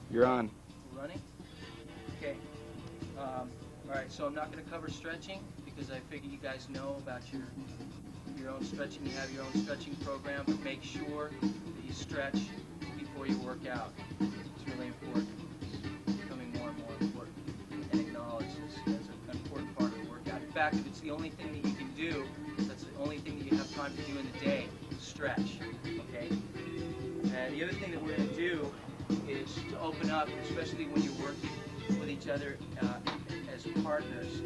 You're on. Running? Okay. Alright, so I'm not going to cover stretching because I figure you guys know about your own stretching. You have your own stretching program, but make sure that you stretch before you work out. It's really important. It's becoming more and more important and acknowledged as an important part of the workout. In fact, if it's the only thing that you can do, that's the only thing that you have time to do in the day, stretch. Okay? And the other thing that we're going to do is to open up, especially when you're working with each other as partners.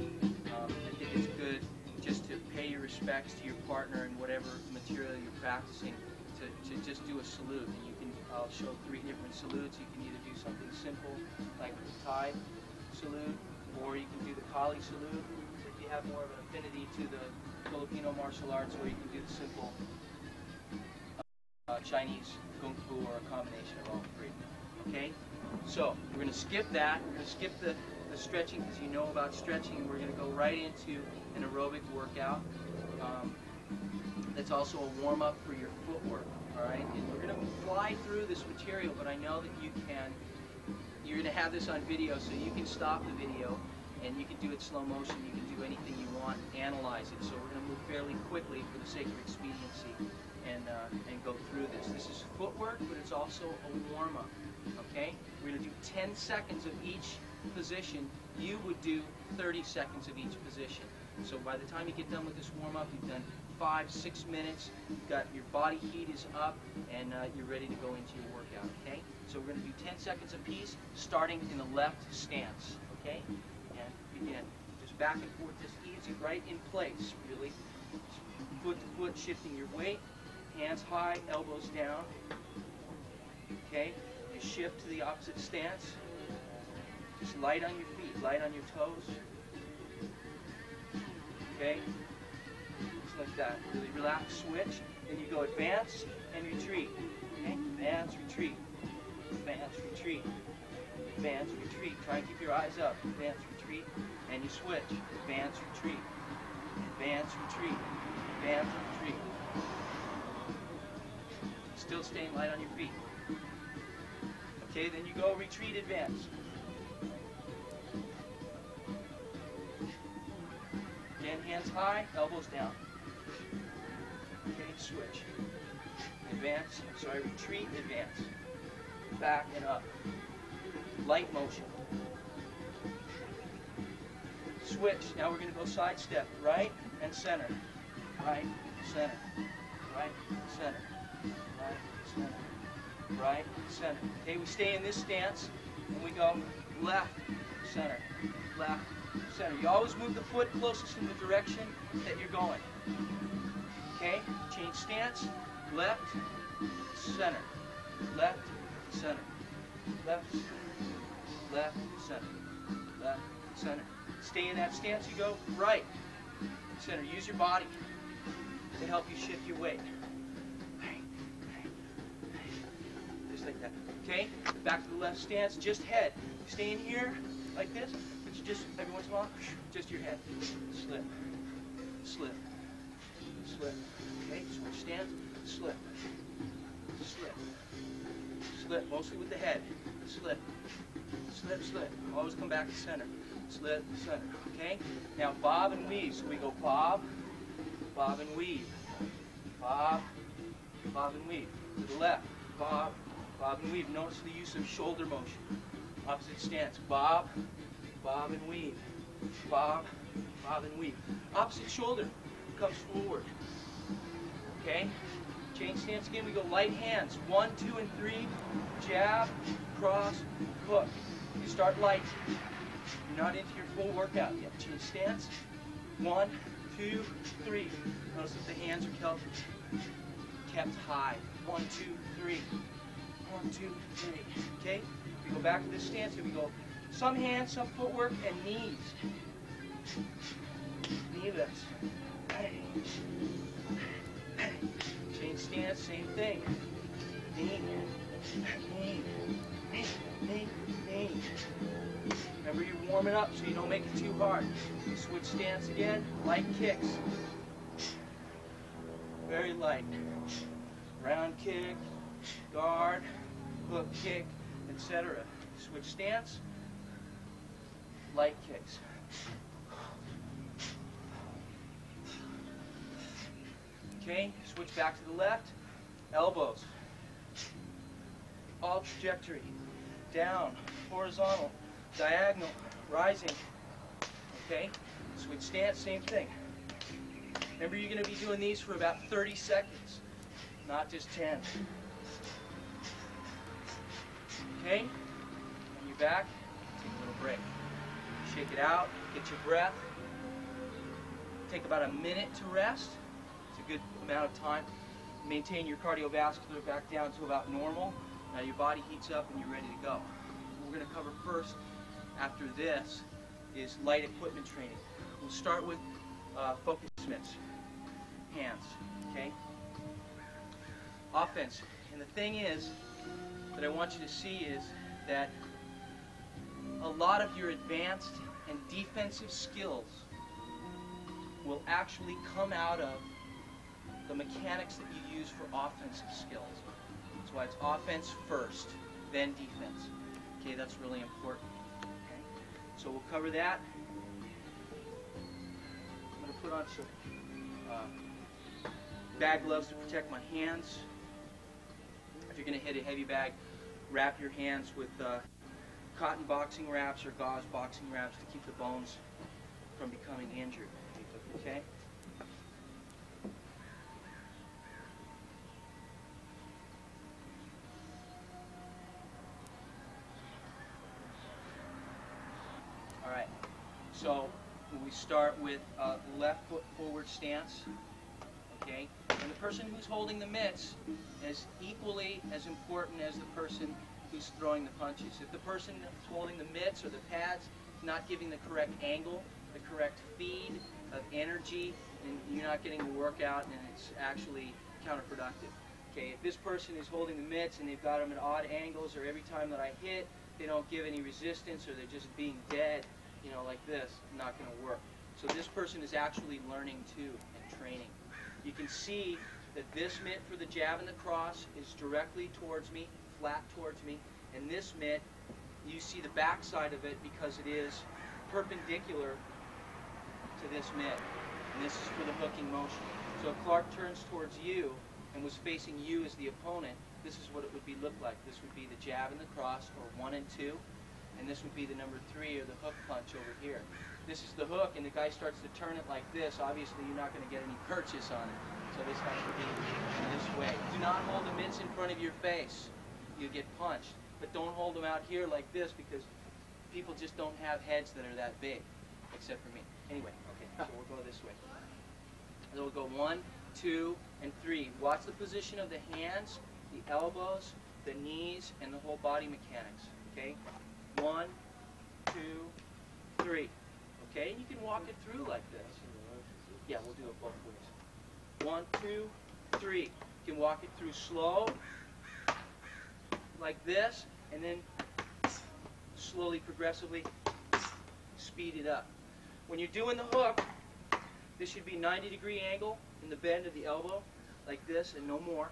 I think it's good just to pay your respects to your partner and whatever material you're practicing to just do a salute. And you can, I'll show 3 different salutes. You can either do something simple like the Thai salute, or you can do the Kali salute if you have more of an affinity to the Filipino martial arts, or you can do the simple Chinese Kung Fu, or a combination of all 3. Okay? So, we're going to skip that. We're going to skip the stretching because you know about stretching, and we're going to go right into an aerobic workout. That's also a warm-up for your footwork. Alright? And we're going to fly through this material, but I know that you can. You're going to have this on video, so you can stop the video and you can do it slow motion. You can do anything you want, analyze it. So we're going to move fairly quickly for the sake of expediency and go through this. This is footwork, but it's also a warm-up. Okay? We're going to do 10 seconds of each position. You would do 30 seconds of each position. So by the time you get done with this warm-up, you've done 5-6 minutes. You've got your body heat is up, and you're ready to go into your workout. Okay? So we're going to do 10 seconds apiece, starting in the left stance. Okay? And begin. Just back and forth, just easy, right in place, really. Foot to foot, shifting your weight. Hands high, elbows down. Okay? You shift to the opposite stance. Just light on your feet, light on your toes. Okay? Just like that. Really relax, switch. Then you go advance and retreat. Okay? Advance, retreat. Advance, retreat. Advance, retreat. Try and keep your eyes up. Advance, retreat. And you switch. Advance, retreat. Advance, retreat. Advance, retreat. Still staying light on your feet. Okay, then you go retreat, advance. Again, hands high, elbows down. Okay, switch. Advance, retreat, advance. Back and up. Light motion. Switch. Now we're going to go side step. Right and center. Right, center. Right, center. Right, center. Right, center. Okay, we stay in this stance, and we go left, center, left, center. You always move the foot closest in the direction that you're going. Okay, change stance, left, center, left, center, left, left, center, left, center. Stay in that stance, you go right, center. Use your body to help you shift your weight. Like that. Okay? Back to the left stance, just head. Stay in here like this, but you just, every once in a while, just your head. Slip. Slip. Slip. Okay? Switch stance. Slip. Slip. Slip. Mostly with the head. Slip. Slip, slip. Always come back to center. Slip, center. Okay? Now bob and weave. So we go bob, bob and weave. Bob, bob and weave. To the left. Bob, bob and weave. Notice the use of shoulder motion. Opposite stance. Bob, bob and weave. Bob, bob and weave. Opposite shoulder comes forward. Okay? Change stance again. We go light hands. 1, 2, and 3. Jab, cross, hook. You start light. You're not into your full workout yet. Change stance. 1, 2, 3. Notice that the hands are kept high. 1, 2, 3. 1, 2, 3. Okay? We go back to this stance and we go some hands, some footwork, and knees. Knee lifts. Change stance, same thing. Knee, knee, knee, knee, knee. Remember, you're warming up so you don't make it too hard. You switch stance again, light kicks. Very light. Round kick, guard, hook kick, etc. switch stance, light kicks. Okay, switch back to the left, elbows, all trajectory, down, horizontal, diagonal, rising. Okay, switch stance, same thing. Remember, you're going to be doing these for about 30 seconds, not just 10. Okay, and you're back, take a little break. Shake it out, get your breath. Take about a minute to rest. It's a good amount of time. Maintain your cardiovascular back down to about normal. Now your body heats up and you're ready to go. What we're going to cover first after this is light equipment training. We'll start with focus mitts, hands, okay? Offense. And the thing is that I want you to see is that a lot of your advanced and defensive skills will actually come out of the mechanics that you use for offensive skills. That's why it's offense first, then defense. Okay, that's really important. Okay? So we'll cover that. I'm going to put on some bag gloves to protect my hands. If you're going to hit a heavy bag, wrap your hands with cotton boxing wraps or gauze boxing wraps to keep the bones from becoming injured. Okay? Alright, so we start with left foot forward stance. Okay? And the person who's holding the mitts is equally as important as the person who's throwing the punches. If the person who's holding the mitts or the pads is not giving the correct angle, the correct feed of energy, and you're not getting the workout, and it's actually counterproductive. Okay, if this person is holding the mitts and they've got them at odd angles, or every time that I hit, they don't give any resistance, or they're just being dead, you know, like this, not going to work. So this person is actually learning too and training. You can see that this mitt for the jab and the cross is directly towards me, flat towards me, and this mitt, you see the back side of it because it is perpendicular to this mitt, and this is for the hooking motion. So if Clarke turns towards you and was facing you as the opponent, this is what it would look like. This would be the jab and the cross, or 1 and 2, and this would be the number 3, or the hook punch over here. This is the hook, and the guy starts to turn it like this. Obviously, you're not going to get any purchase on it, so this has to be this way. Do not hold the mitts in front of your face. You get punched. But don't hold them out here like this, because people just don't have heads that are that big, except for me. Anyway, okay, so we'll go this way. So we'll go 1, 2, and 3. Watch the position of the hands, the elbows, the knees, and the whole body mechanics. Okay? 1, 2, 3. Okay? And you can walk it through like this. Yeah, we'll do it both ways. 1, 2, 3. You can walk it through slow, like this, and then slowly, progressively speed it up. When you're doing the hook, this should be 90-degree angle in the bend of the elbow, like this, and no more.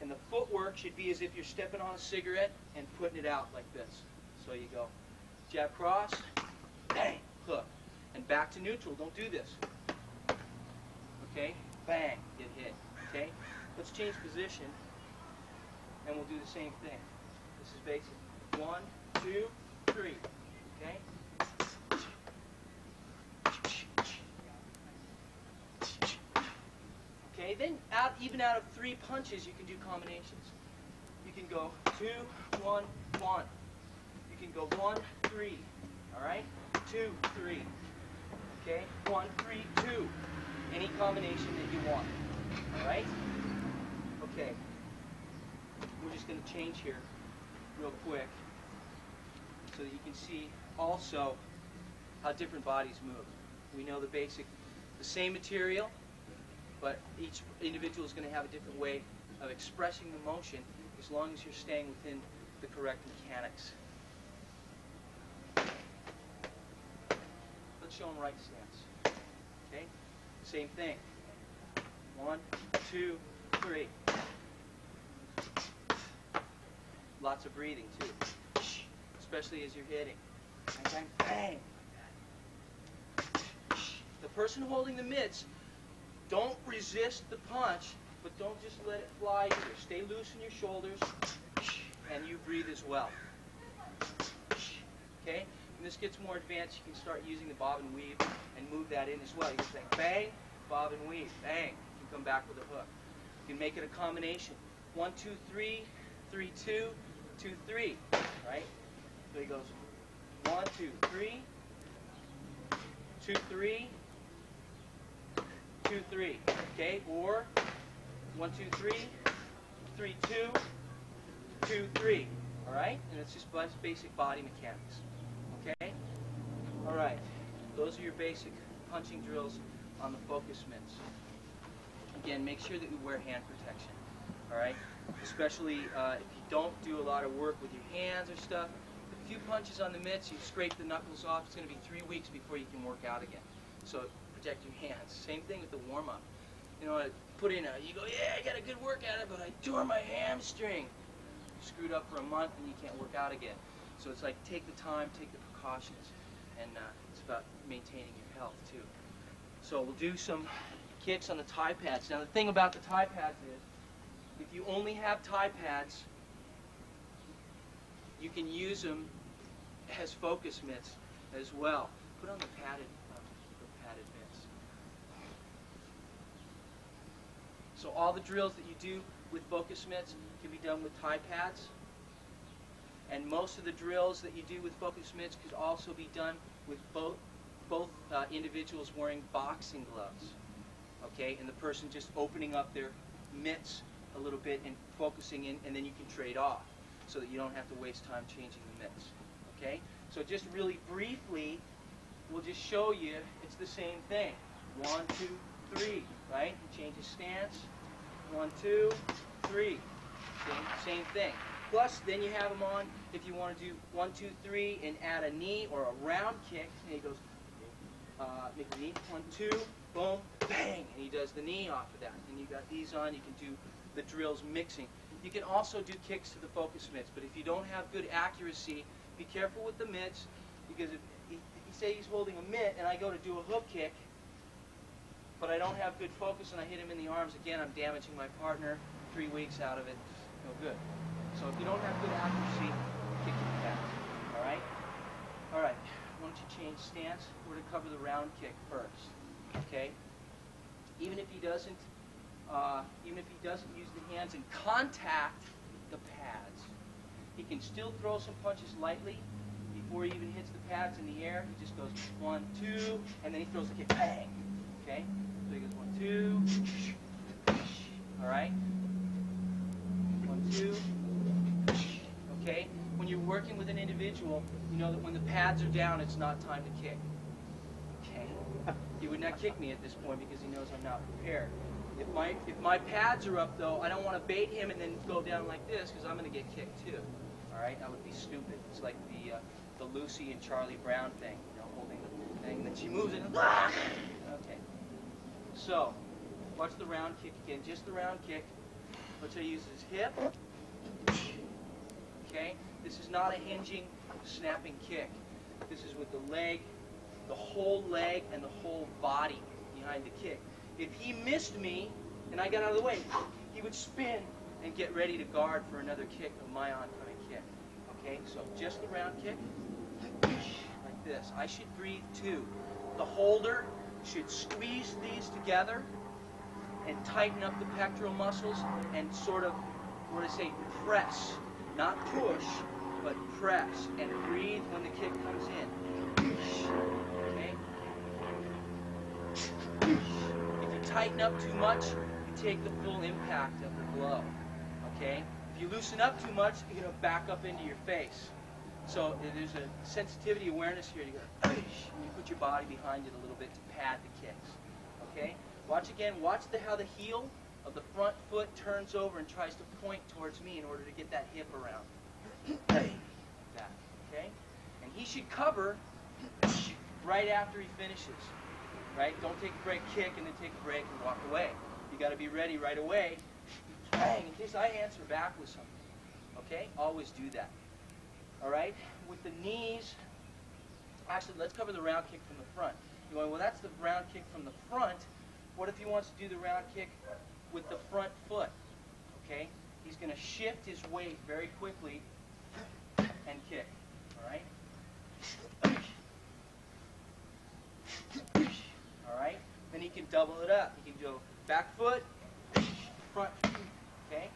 And the footwork should be as if you're stepping on a cigarette and putting it out like this. So you go jab, cross, bang, hook. And back to neutral. Don't do this. Okay? Bang, get hit. Okay? Let's change position, and we'll do the same thing. This is basic. 1, 2, 3. Okay? Okay, then even out of 3 punches, you can do combinations. You can go 2, 1, 1. You can go 1, 3. All right? 2, 3. Okay? 1, 3, 2. Any combination that you want. All right? Okay. We're just going to change here real quick so that you can see also how different bodies move. We know the same material, but each individual is going to have a different way of expressing the motion as long as you're staying within the correct mechanics. Let's show them right stance. Okay? Same thing. 1, 2, 3. Lots of breathing too. especially as you're hitting. Bang, bang, bang. The person holding the mitts, don't resist the punch, but don't just let it fly either. Stay loose in your shoulders, and you breathe as well. Okay? When this gets more advanced, you can start using the bob and weave and move that in as well. You can say bang, bob and weave, bang. You can come back with a hook. You can make it a combination. 1, 2, 3, 3, 2, 2, 3. Right? So he goes 1, 2, 3, 2, 3, 2, 3. Okay? Or 1, 2, 3, 3, 2, 2, 3. All right? And it's just basic body mechanics. Okay? All right. Those are your basic punching drills on the focus mitts. Again, make sure that you wear hand protection. All right? Especially if you don't do a lot of work with your hands or stuff. A few punches on the mitts, you scrape the knuckles off. It's going to be 3 weeks before you can work out again. So protect your hands. Same thing with the warm-up. You know, you go, yeah, I got a good work at it, but I tore my hamstring. Screwed up for a month and you can't work out again. So it's like take the time, take the precautions, and it's about maintaining your health too. So we'll do some kicks on the tie pads. Now the thing about the tie pads is, if you only have tie pads, you can use them as focus mitts as well. Put on the padded mitts. So all the drills that you do with focus mitts can be done with tie pads. And most of the drills that you do with focus mitts could also be done with both individuals wearing boxing gloves. Okay, and the person just opening up their mitts a little bit and focusing in, and then you can trade off so that you don't have to waste time changing the mitts. Okay, so just really briefly, we'll just show you it's the same thing. 1, 2, 3, right? You change his stance. 1, 2, 3. Same thing. Plus, then you have him on if you want to do 1, 2, 3 and add a knee or a round kick. And he goes, make the knee, 1, 2, boom, bang, and he does the knee off of that. And you got these on, you can do the drills mixing. You can also do kicks to the focus mitts, but if you don't have good accuracy, be careful with the mitts, because if you say he's holding a mitt and I go to do a hook kick, but I don't have good focus and I hit him in the arms, again, I'm damaging my partner. 3 weeks out of it, no good. So if you don't have good accuracy, kick to the pads. All right? All right. Why don't you change stance? We're going to cover the round kick first. Okay? Even if he doesn't use the hands and contact the pads, he can still throw some punches lightly before he even hits the pads in the air. He just goes 1, 2, and then he throws the kick. Bang! Okay? So he goes 1, 2. All right? 1, 2. Okay? When you're working with an individual, you know that when the pads are down, it's not time to kick. Okay? He would not kick me at this point because he knows I'm not prepared. If my pads are up, though, I don't want to bait him and then go down like this because I'm going to get kicked too. All right? That would be stupid. It's like the Lucy and Charlie Brown thing, you know, holding the thing. Then she moves it and okay. So, watch the round kick again. Just the round kick. Watch how he uses his hip. Okay? This is not a hinging, snapping kick. This is with the leg, the whole leg, and the whole body behind the kick. If he missed me and I got out of the way, he would spin and get ready to guard for another kick of my oncoming kick. Okay? So just the round kick, like this. I should breathe too. The holder should squeeze these together and tighten up the pectoral muscles and sort of, what do I say, press. Not push, but press. And breathe when the kick comes in. Okay? If you tighten up too much, you take the full impact of the blow. Okay? If you loosen up too much, you're going to back up into your face. So there's a sensitivity awareness here. You go, and you put your body behind it a little bit to pad the kicks. Okay? Watch again. Watch how the heel of the front foot turns over and tries to point towards me in order to get that hip around. Like that. Okay? And he should cover right after he finishes. Right? Don't take a break, kick, and then take a break and walk away. You got to be ready right away. Bang! In case I answer back with something. Okay? Always do that. All right? With the knees, actually, let's cover the round kick from the front. You're going, well, that's the round kick from the front. What if he wants to do the round kick with the front foot? Okay? He's going to shift his weight very quickly and kick. All right? All right? Then he can double it up. He can go back foot, front, okay?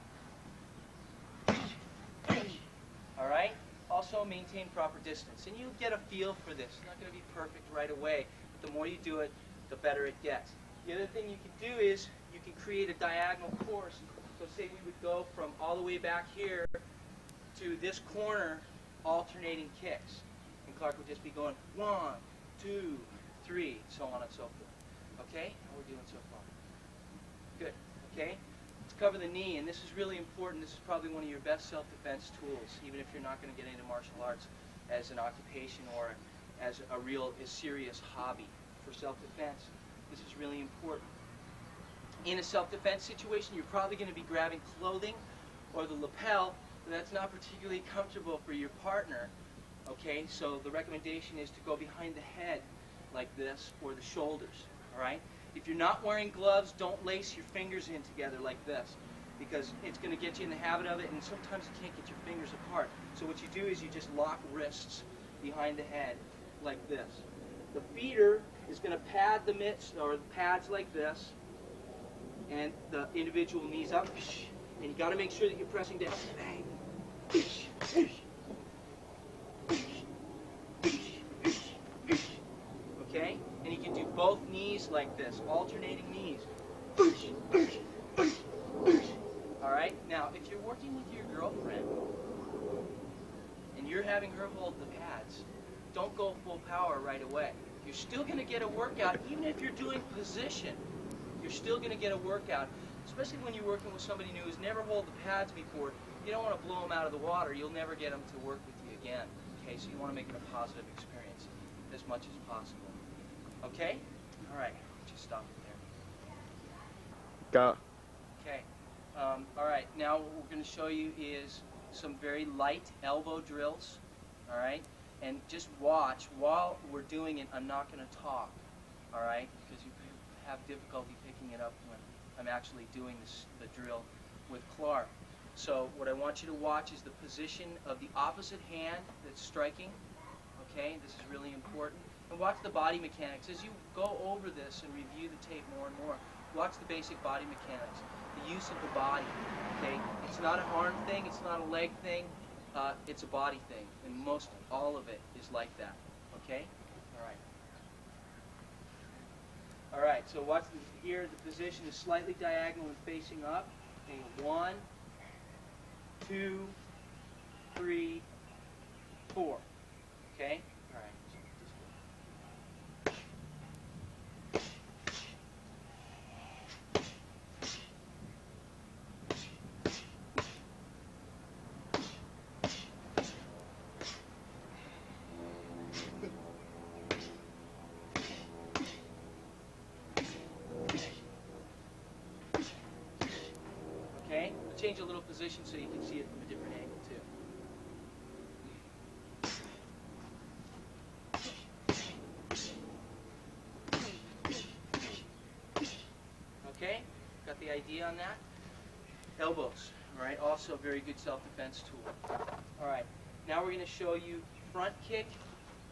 All right? Also maintain proper distance. And you get a feel for this. It's not going to be perfect right away. But the more you do it, the better it gets. The other thing you can do is you can create a diagonal course. So say we would go from all the way back here to this corner, alternating kicks. And Clarke would just be going 1, 2, 3, so on and so forth. Okay? How we're doing so far? Good. Okay? Let's cover the knee, and this is really important. This is probably one of your best self-defense tools, even if you're not going to get into martial arts as an occupation or as a real serious hobby. For self-defense, this is really important. In a self-defense situation, you're probably going to be grabbing clothing or the lapel, but that's not particularly comfortable for your partner. Okay, so the recommendation is to go behind the head like this, or the shoulders. All right? If you're not wearing gloves, don't lace your fingers in together like this, because it's going to get you in the habit of it, and sometimes you can't get your fingers apart. So what you do is you just lock wrists behind the head like this. The feeder is going to pad the mitts, or the pads like this, and the individual knees up, and you got to make sure that you're pressing down. Okay? And you can do both knees like this, alternating knees. Alright? Now, if you're working with your girlfriend and you're having her hold the pads, don't go full power right away. You're still going to get a workout, even if you're doing position. You're still going to get a workout, especially when you're working with somebody new who's never held the pads before. You don't want to blow them out of the water. You'll never get them to work with you again. Okay? So you want to make it a positive experience as much as possible. Okay? All right. Just stop it there. Go. Okay. All right. Now what we're going to show you is some very light elbow drills. All right? And just watch. While we're doing it, I'm not going to talk. All right? Because you have difficulty picking it up when I'm actually doing the drill with Clarke. So what I want you to watch is the position of the opposite hand that's striking. Okay? This is really important. And watch the body mechanics. As you go over this and review the tape more and more, watch the basic body mechanics, the use of the body. Okay? It's not an arm thing, it's not a leg thing, it's a body thing. And most all of it is like that. Okay? Alright. Alright, so watch here, the position is slightly diagonal and facing up. Okay, 1, 2, 3, 4. Okay? Alright. Okay, we'll change a little position so you can see it from a different angle too. Okay, got the idea on that? Elbows, all right, also a very good self-defense tool. All right, now we're going to show you front kick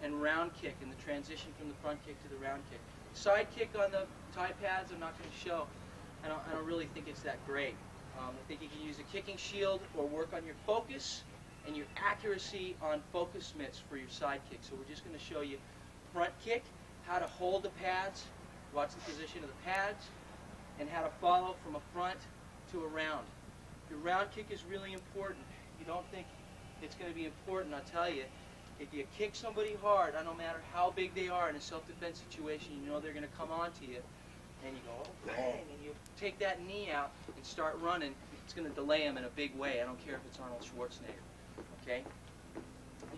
and round kick and the transition from the front kick to the round kick. Side kick on the tie pads I'm not going to show. I don't really think it's that great. I think you can use a kicking shield or work on your focus and your accuracy on focus mitts for your side kick. So we're just going to show you front kick, how to hold the pads, watch the position of the pads, and how to follow from a front to a round. Your round kick is really important. You don't think it's going to be important, I'll tell you. If you kick somebody hard, no matter how big they are in a self-defense situation, you know they're going to come on to you. And you go, oh, bang, and you take that knee out and start running. It's going to delay them in a big way. I don't care if it's Arnold Schwarzenegger. Okay?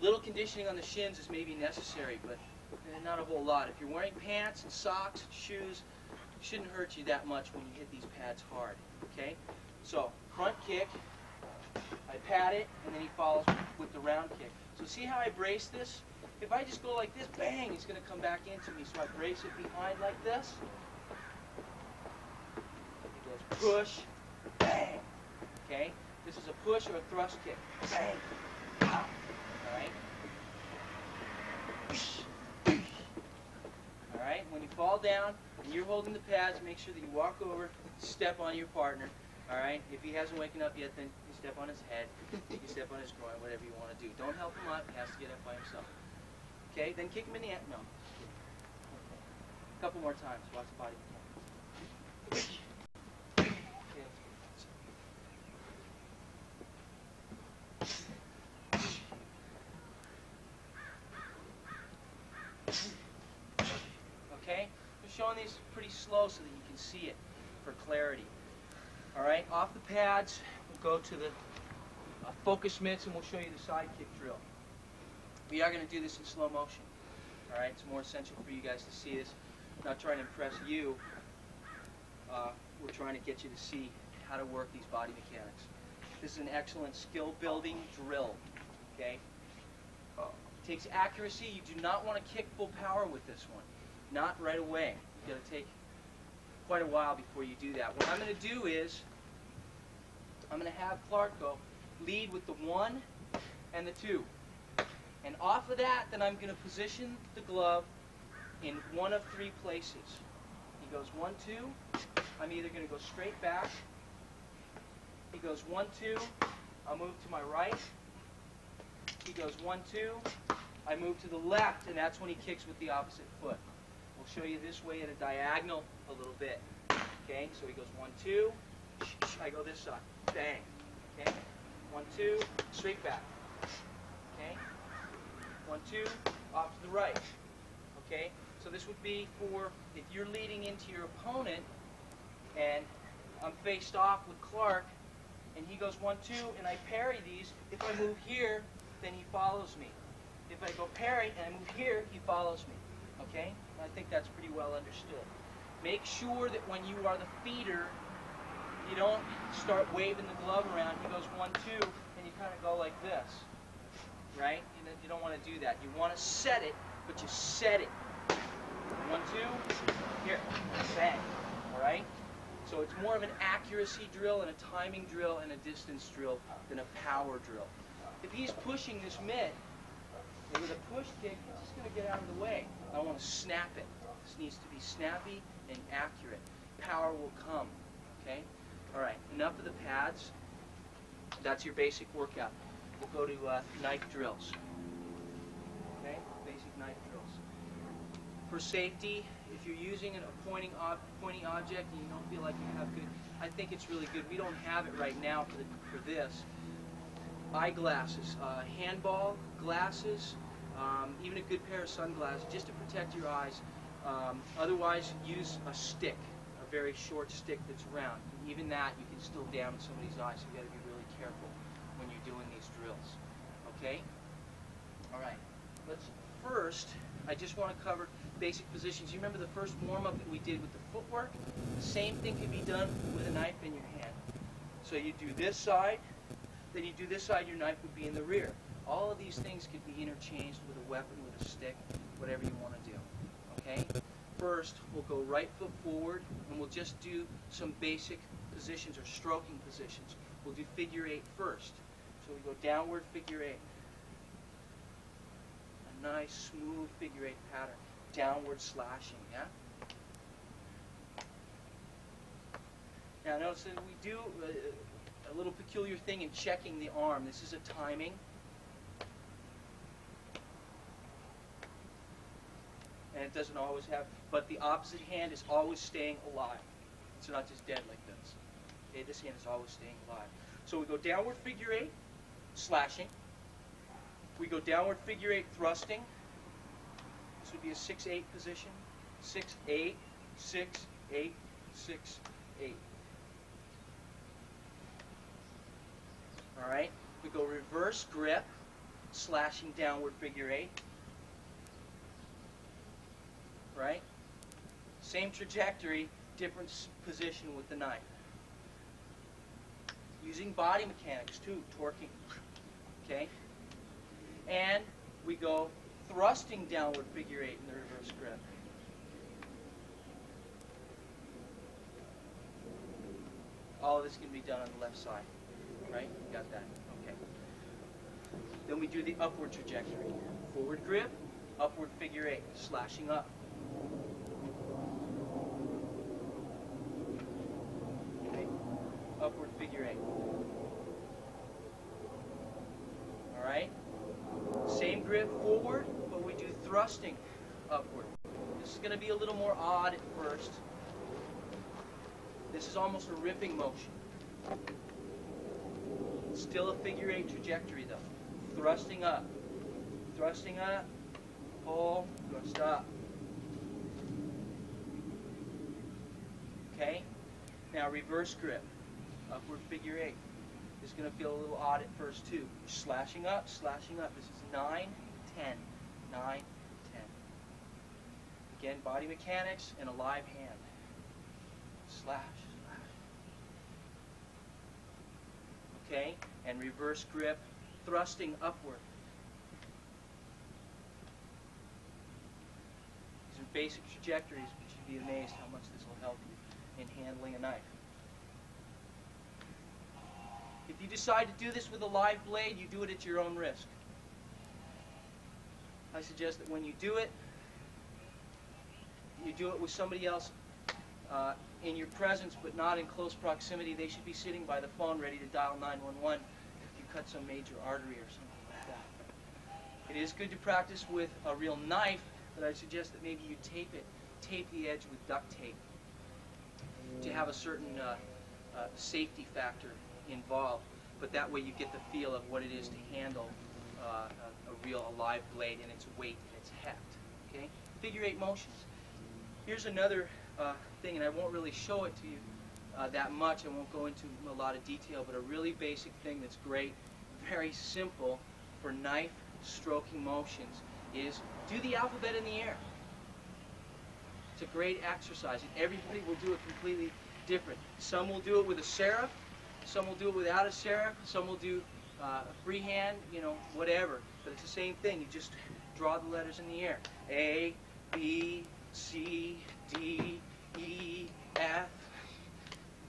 A little conditioning on the shins is maybe necessary, but not a whole lot. If you're wearing pants and socks and shoes, it shouldn't hurt you that much when you hit these pads hard. Okay? So, front kick. I pat it, and then he follows with the round kick. So see how I brace this? If I just go like this, bang, he's going to come back into me. So I brace it behind like this. He goes push, bang. Okay? This is a push or a thrust kick. Bang. All right? All right? When you fall down and you're holding the pads, make sure that you walk over, step on your partner. All right? If he hasn't waken up yet, then you step on his head, you step on his groin, whatever you want to do. Don't help him up. He has to get up by himself. Okay? Then kick him in the head. No. Okay. A couple more times. Watch the body. Okay? We're showing these pretty slow so that you can see it for clarity. All right? Off the pads, we'll go to the focus mitts and we'll show you the side kick drill. We are going to do this in slow motion. All right? It's more essential for you guys to see this. I'm not trying to impress you. We're trying to get you to see how to work these body mechanics. This is an excellent skill building drill. Okay? It takes accuracy. You do not want to kick full power with this one. Not right away. You've got to take quite a while before you do that. What I'm going to do is I'm going to have Clarke go lead with the 1 and the 2. And off of that, then I'm going to position the glove in one of 3 places. He goes 1, 2. I'm either going to go straight back. He goes 1, 2. I'll move to my right. He goes 1, 2. I move to the left, and that's when he kicks with the opposite foot. We'll show you this way at a diagonal a little bit. Okay, so he goes 1, 2. I go this side. Bang. Okay, 1, 2. Straight back. Okay, 1, 2. Off to the right. Okay, so this would be for if you're leading into your opponent, and I'm faced off with Clarke, and he goes 1, 2, and I parry these. If I move here, then he follows me. If I go parry and I move here, he follows me. Okay? I think that's pretty well understood. Make sure that when you are the feeder, you don't start waving the glove around. He goes 1, 2, and you kind of go like this. Right? You don't want to do that. You want to set it, but you set it. 1, 2, here, bang. All right? So it's more of an accuracy drill and a timing drill and a distance drill than a power drill. If he's pushing this mitt, with a push kick, he's just going to get out of the way. I want to snap it. This needs to be snappy and accurate. Power will come. Okay? All right, enough of the pads. That's your basic workout. We'll go to knife drills. Okay? Basic knife drills. For safety, if you're using a pointing object and you don't feel like you have good, I think it's really good. We don't have it right now for this. Eyeglasses, handball glasses, even a good pair of sunglasses just to protect your eyes. Otherwise, use a stick, a very short stick that's round. Even that, you can still damage somebody's eyes, so you've got to be really careful when you're doing these drills. Okay? All right. First, I just want to cover basic positions. You remember the first warm-up that we did with the footwork? The same thing can be done with a knife in your hand. So you do this side, then you do this side, your knife would be in the rear. All of these things could be interchanged with a weapon, with a stick, whatever you want to do. Okay? First, we'll go right foot forward, and we'll just do some basic positions or stroking positions. We'll do figure 8 first. So we go downward figure 8. A nice, smooth figure 8 pattern. Downward slashing, yeah? Now notice that we do a little peculiar thing in checking the arm. This is a timing. And it doesn't always have, but the opposite hand is always staying alive. It's not just dead like this. Okay, this hand is always staying alive. So we go downward figure 8, slashing. We go downward figure 8, thrusting. This would be a 6-8 position. 6-8, 6-8, 6-8. All right, we go reverse grip, slashing downward figure 8. Right? Same trajectory, different position with the knife. using body mechanics too, torquing. Okay? And we go thrusting downward figure eight in the reverse grip. All of this can be done on the left side. Right? You got that? Okay. Then we do the upward trajectory. Forward grip, upward figure eight, slashing up. Okay. Upward figure eight. All right? Same grip forward, but we do thrusting upward. This is going to be a little more odd at first. This is almost a ripping motion. Still a figure eight trajectory though. Thrusting up, pull, thrust up. Okay? Now reverse grip, upward figure eight. This is going to feel a little odd at first too. Slashing up, slashing up. This is 9, 10, 9, 10. Again, body mechanics and a live hand. Slash, slash. Okay? And reverse grip, thrusting upward. These are basic trajectories, but you'd be amazed how much this will help you in handling a knife. If you decide to do this with a live blade, you do it at your own risk. I suggest that when you do it with somebody else in your presence, but not in close proximity. They should be sitting by the phone ready to dial 911 if you cut some major artery or something like that. It is good to practice with a real knife, but I suggest that maybe you tape the edge with duct tape to have a certain safety factor involved, but that way you get the feel of what it is to handle a live blade and its weight and its heft. Okay? Figure eight motions. Here's another thing, and I won't really show it to you that much. I won't go into a lot of detail, but a really basic thing that's great, very simple for knife stroking motions is do the alphabet in the air. It's a great exercise, and everybody will do it completely different. Some will do it with a serif, some will do it without a serif, some will do freehand, whatever. But it's the same thing. You just draw the letters in the air. A, B, C, D, E, F,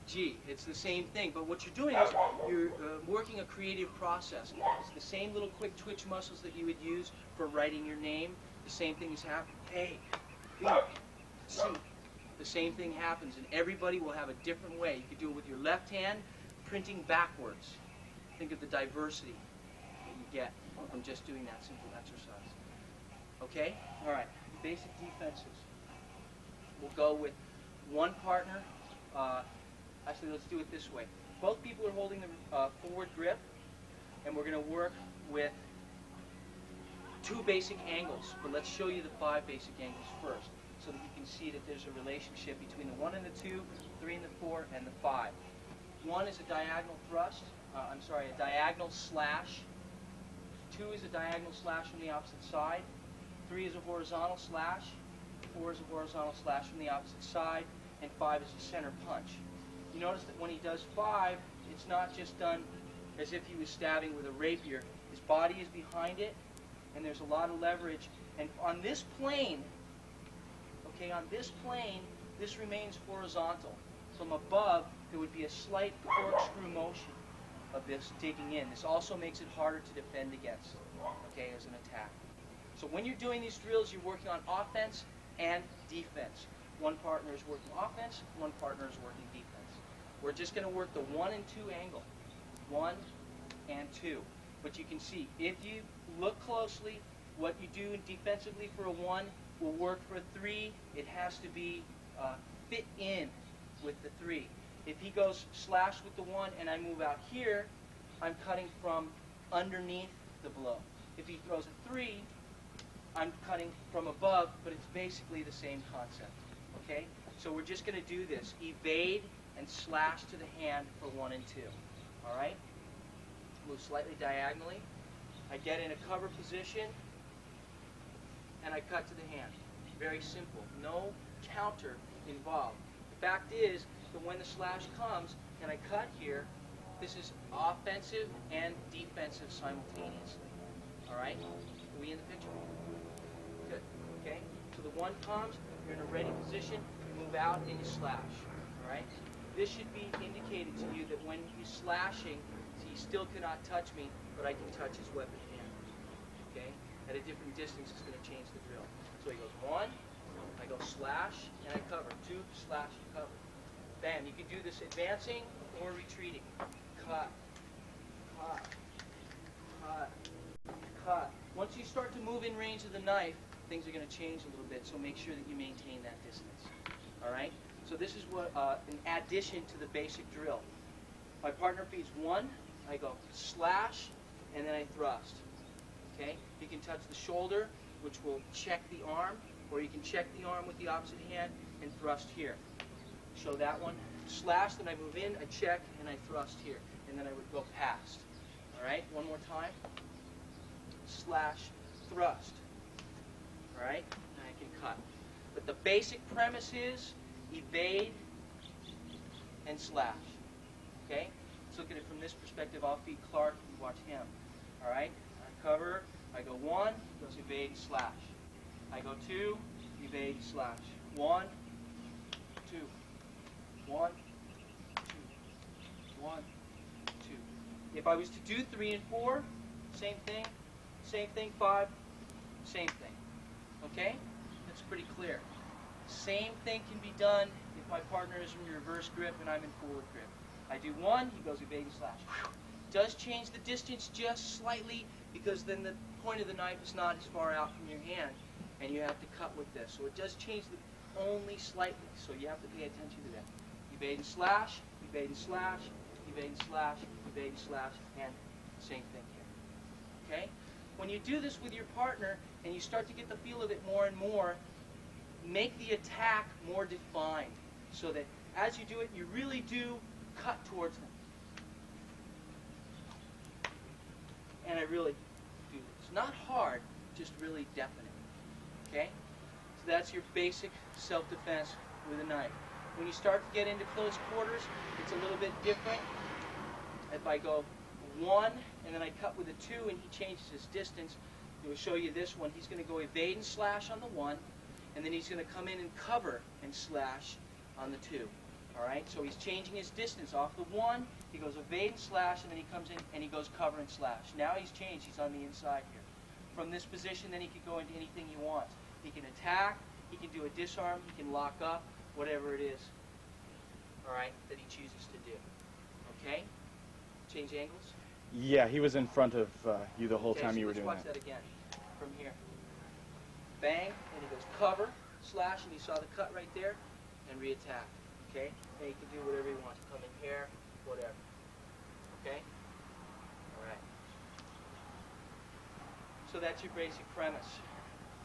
G. It's the same thing. But what you're doing is you're working a creative process. It's the same little quick twitch muscles that you would use for writing your name. The same thing is happening. A, B, C. The same thing happens, and everybody will have a different way. You could do it with your left hand, printing backwards. Think of the diversity that you get from just doing that simple exercise. Okay? All right. Basic defenses. We'll go with one partner. Actually, let's do it this way. Both people are holding the forward grip, and we're going to work with 2 basic angles. But let's show you the 5 basic angles first, so that you can see that there's a relationship between the 1 and the 2, 3 and the 4, and the 5. 1 is a diagonal thrust. A diagonal slash. 2 is a diagonal slash from the opposite side. 3 is a horizontal slash. 4 is a horizontal slash from the opposite side. And 5 is a center punch. You notice that when he does 5, it's not just done as if he was stabbing with a rapier. His body is behind it, and there's a lot of leverage. And on this plane, this remains horizontal. From above, there would be a slight corkscrew motion of this digging in. This also makes it harder to defend against, as an attack. So when you're doing these drills, you're working on offense and defense. One partner is working offense, one partner is working defense. We're just going to work the 1 and 2 angle. 1 and 2. But you can see, if you look closely, what you do defensively for a 1 will work for a 3. It has to be fit in with the 3. If he goes slash with the 1 and I move out here, I'm cutting from underneath the blow. If he throws a 3, I'm cutting from above, but it's basically the same concept. Okay? So we're just going to do this. Evade and slash to the hand for 1 and 2. All right? Move slightly diagonally. I get in a cover position, and I cut to the hand. Very simple. No counter involved. The fact is that when the slash comes, and I cut here, This is offensive and defensive simultaneously. All right? Are we in the picture? Good. Okay? So the one comes, you're in a ready position, you move out, and you slash. All right? This should be indicated to you that when he's slashing, he still cannot touch me, but I can touch his weapon hand. Okay? At a different distance, it's going to change the drill. So he goes 1, I go slash, and I cover. 2, slash, and cover. Bam. You can do this advancing or retreating. Cut, cut, cut, cut. Once you start to move in range of the knife, things are going to change a little bit, so make sure that you maintain that distance. All right? So this is what an addition to the basic drill. My partner feeds 1, I go slash, and then I thrust. Okay? You can touch the shoulder, which will check the arm, or you can check the arm with the opposite hand and thrust here. Show that one. Slash, then I move in, I check, and I thrust here. And then I would go past. All right? One more time. Slash, thrust. All right? And I can cut. But the basic premise is evade and slash. Okay? Let's look at it from this perspective. I'll feed Clarke, you watch him. All right? I cover, I go 1, he goes evade, slash. I go 2, evade, slash. 1, 2. 1, 2. 1, 2. If I was to do 3 and 4, same thing. Same thing. 5, same thing. Okay? That's pretty clear. Same thing can be done if my partner is in reverse grip and I'm in forward grip. I do 1, he goes evade and slash. Does change the distance just slightly because then the point of the knife is not as far out from your hand and you have to cut with this. So it does change only slightly, so you have to pay attention to that. Evade and slash, evade and slash, evade and slash, evade and slash, and same thing here. Okay? When you do this with your partner and you start to get the feel of it more and more, make the attack more defined so that as you do it, you really do cut towards them. And I really do this. Not hard, just really definite. Okay? So that's your basic self-defense with a knife. When you start to get into close quarters, it's a little bit different. If I go 1 and then I cut with a 2 and he changes his distance, it will show you this one. He's going to go evade and slash on the 1, and then he's going to come in and cover and slash on the 2. All right? So he's changing his distance. Off the 1, he goes evade and slash, and then he comes in and he goes cover and slash. Now he's changed. He's on the inside here. From this position, then he can go into anything he wants. He can attack, he can do a disarm, he can lock up, whatever it is, all right, that he chooses to do. Okay? Change angles? Yeah, he was in front of you the whole time you were doing that. Let's watch that again from here. Bang, and he goes cover, slash, and you saw the cut right there, and re-attack. Okay? And he can do whatever he wants. Come in here, whatever. Okay? All right. So that's your basic premise.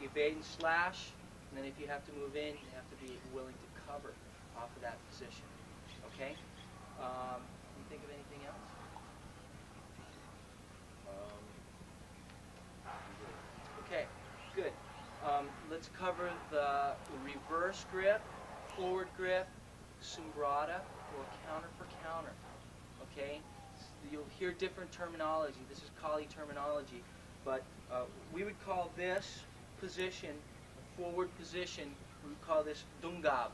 Evade and slash, and then if you have to move in, you have to be willing to cover off of that position. Okay? You think of anything else? Okay, good. Let's cover the reverse grip, forward grip, sombrata, or counter for counter. Okay? You'll hear different terminology. This is Kali terminology, but we would call this position, forward position, we would call this dungab,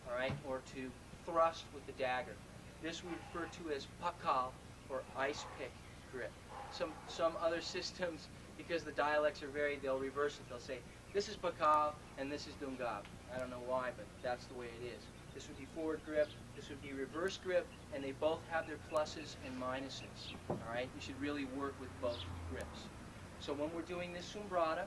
all right, or to thrust with the dagger. This we refer to as pakal, or ice pick grip. Some other systems, because the dialects are varied, they'll reverse it. They'll say, this is pakal and this is dungab. I don't know why, but that's the way it is. This would be forward grip, this would be reverse grip, and they both have their pluses and minuses. All right, you should really work with both grips. So when we're doing this sombrata,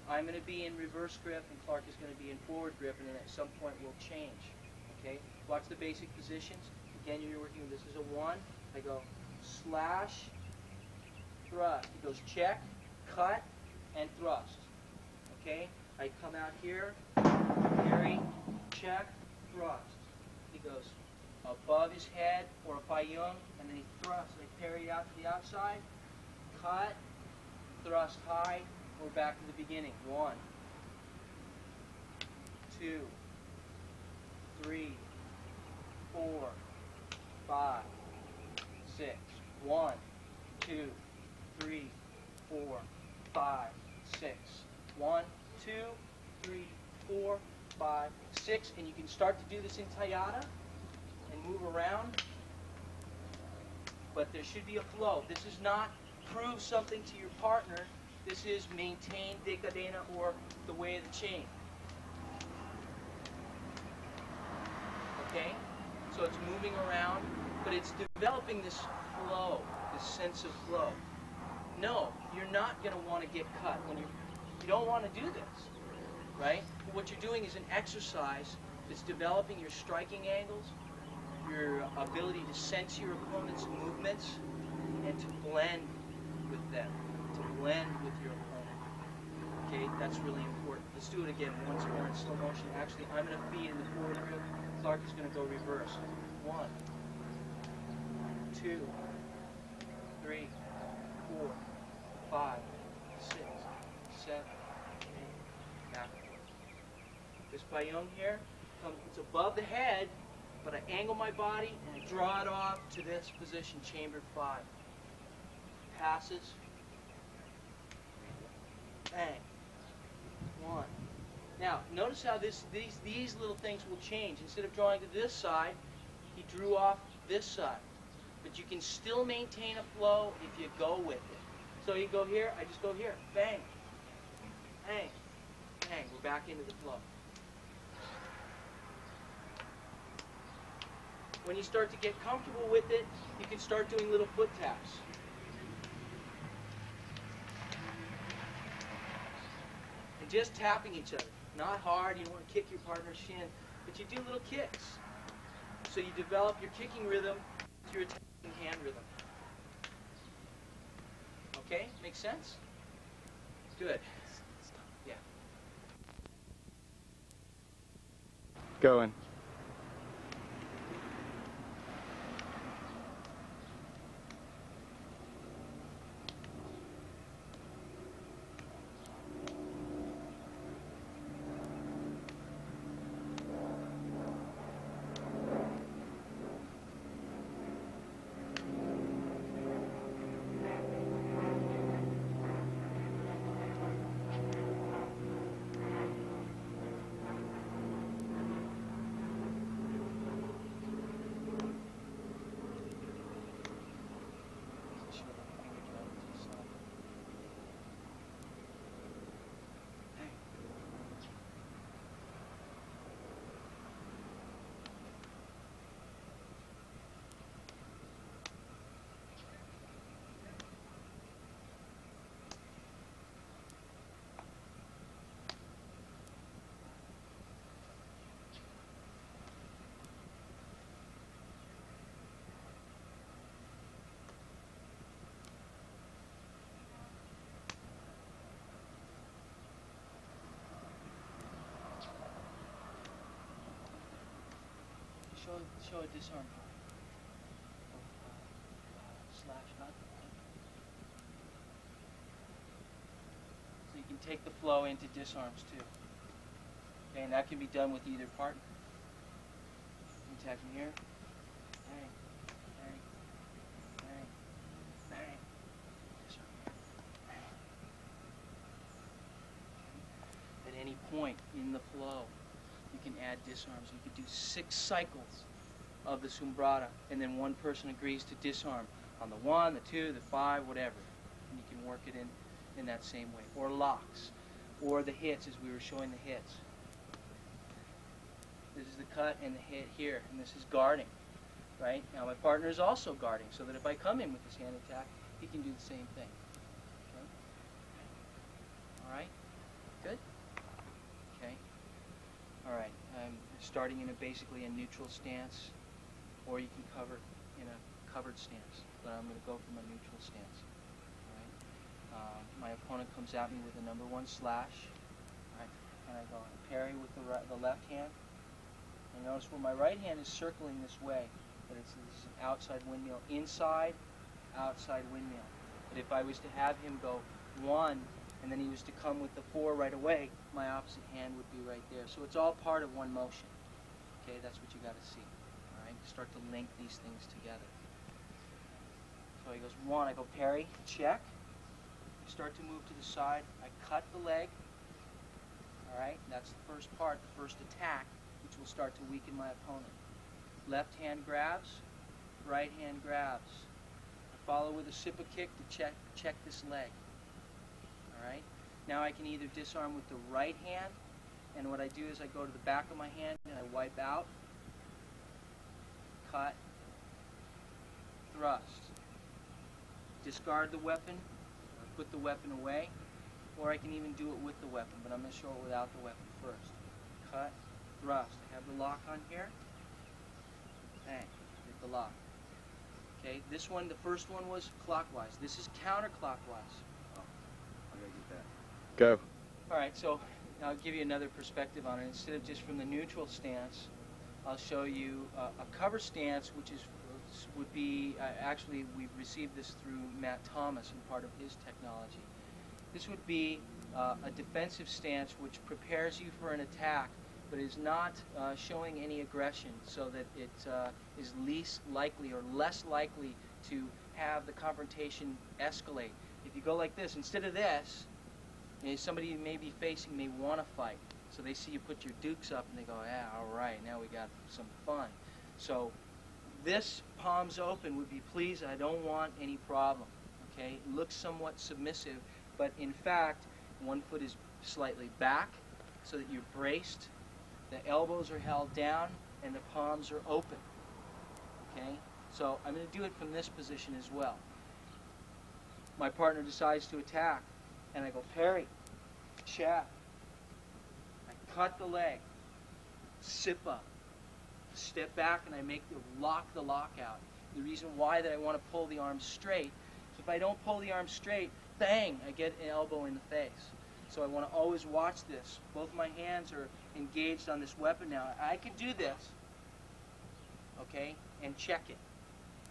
I'm going to be in reverse grip and Clarke is going to be in forward grip, and then at some point we'll change. Okay? Watch the basic positions. Again, you're working with this is a 1. I go slash, thrust. He goes check, cut, and thrust. Okay? I come out here, parry, check, thrust. He goes above his head or a payung, and then he thrusts. I parry out to the outside, cut, thrust high. We're back to the beginning. 1, 2, 3, 4, 5, 6. 1, 2, 3, 4, 5, 6. 1, 2, 3, 4, 5, 6. And you can start to do this in Tayata and move around. But there should be a flow. This is not prove something to your partner. This is maintain decadena, or the way of the chain. Okay? So it's moving around, but it's developing this flow, this sense of flow. No, you're not going to want to get cut. You don't want to do this, right? But what you're doing is an exercise that's developing your striking angles, your ability to sense your opponent's movements, and to blend with them, to blend with your opponent. Okay, that's really important. Let's do it again once more in slow motion. Actually, I'm going to feed in the forward grip. Clarke is going to go reverse. 1, 2, 3, 4, 5, 6, 7, 8, back. This bayong here, it's above the head, but I angle my body and I draw it off to this position, chambered 5. Passes. Bang. 1. Now, notice how these little things will change. Instead of drawing to this side, he drew off this side. But you can still maintain a flow if you go with it. So you go here, I just go here. Bang. Bang. Bang. We're back into the flow. When you start to get comfortable with it, you can start doing little foot taps. And just tapping each other. Not hard, you don't want to kick your partner's shin, but you do little kicks. So you develop your kicking rhythm with your attacking hand rhythm. Okay? Make sense? Good. Yeah. Going. Show a disarm. Slash up. So you can take the flow into disarms too. Okay, and that can be done with either partner. Attacking here. Bang, bang, bang, bang. Disarm here. Bang. At any point in the flow, you can add disarms. You could do 6 cycles of the sombrata, and then one person agrees to disarm on the 1, the 2, the 5, whatever. And you can work it in that same way. Or locks, or the hits, as we were showing the hits. This is the cut and the hit here, and this is guarding, right? Now my partner is also guarding, so that if I come in with this hand attack, he can do the same thing. Okay? All right? Good? Okay. All right. I'm starting in basically a neutral stance, or you can cover in a covered stance, but I'm going to go from a neutral stance. All right. My opponent comes at me with a number 1 slash, right, and I go and parry with the left hand. And notice where my right hand is circling this way, but it's this outside windmill, inside, outside windmill. But if I was to have him go 1, and then he was to come with the 4 right away, my opposite hand would be right there. So it's all part of one motion. Okay, that's what you got to see. All right, start to link these things together. So he goes 1, I go parry, check. I start to move to the side, I cut the leg. Alright, that's the first part, the first attack, which will start to weaken my opponent. Left hand grabs, right hand grabs. I follow with a sippa kick to check this leg. Alright, now I can either disarm with the right hand, and what I do is I go to the back of my hand and I wipe out, cut, thrust. Discard the weapon, or put the weapon away, or I can even do it with the weapon, but I'm going to show it without the weapon first. Cut, thrust. I have the lock on here. Bang, hit the lock. Okay, this one, the first one was clockwise. This is counterclockwise. Oh, I gotta get that. Go. Alright, so I'll give you another perspective on it. Instead of just from the neutral stance, I'll show you a cover stance, which would be, actually we've received this through Matt Thomas and part of his technology. This would be a defensive stance which prepares you for an attack, but is not showing any aggression, so that it is least likely or less likely to have the confrontation escalate. If you go like this, instead of this, somebody you may be facing may want to fight. So they see you put your dukes up and they go, yeah, all right, now we got some fun. So this palms open would be, please, I don't want any problem. Okay, it looks somewhat submissive, but in fact, one foot is slightly back so that you're braced, the elbows are held down, and the palms are open. Okay, so I'm going to do it from this position as well. My partner decides to attack, and I go parry, chap. I cut the leg, sippa, step back, and I make the lock out. The reason why that I want to pull the arm straight is if I don't pull the arm straight, bang, I get an elbow in the face. So I want to always watch this. Both my hands are engaged on this weapon now. I can do this, okay, and check it.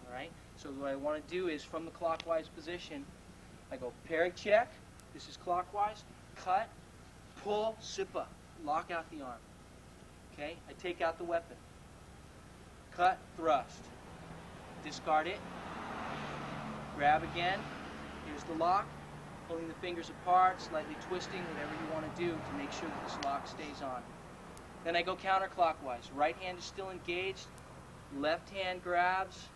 All right. So what I want to do is from the clockwise position, I go parry check. This is clockwise. Cut, pull, sippa, lock out the arm. Okay. I take out the weapon. Cut, thrust. Discard it. Grab again. Here's the lock. Pulling the fingers apart, slightly twisting, whatever you want to do to make sure that this lock stays on. Then I go counterclockwise. Right hand is still engaged. Left hand grabs.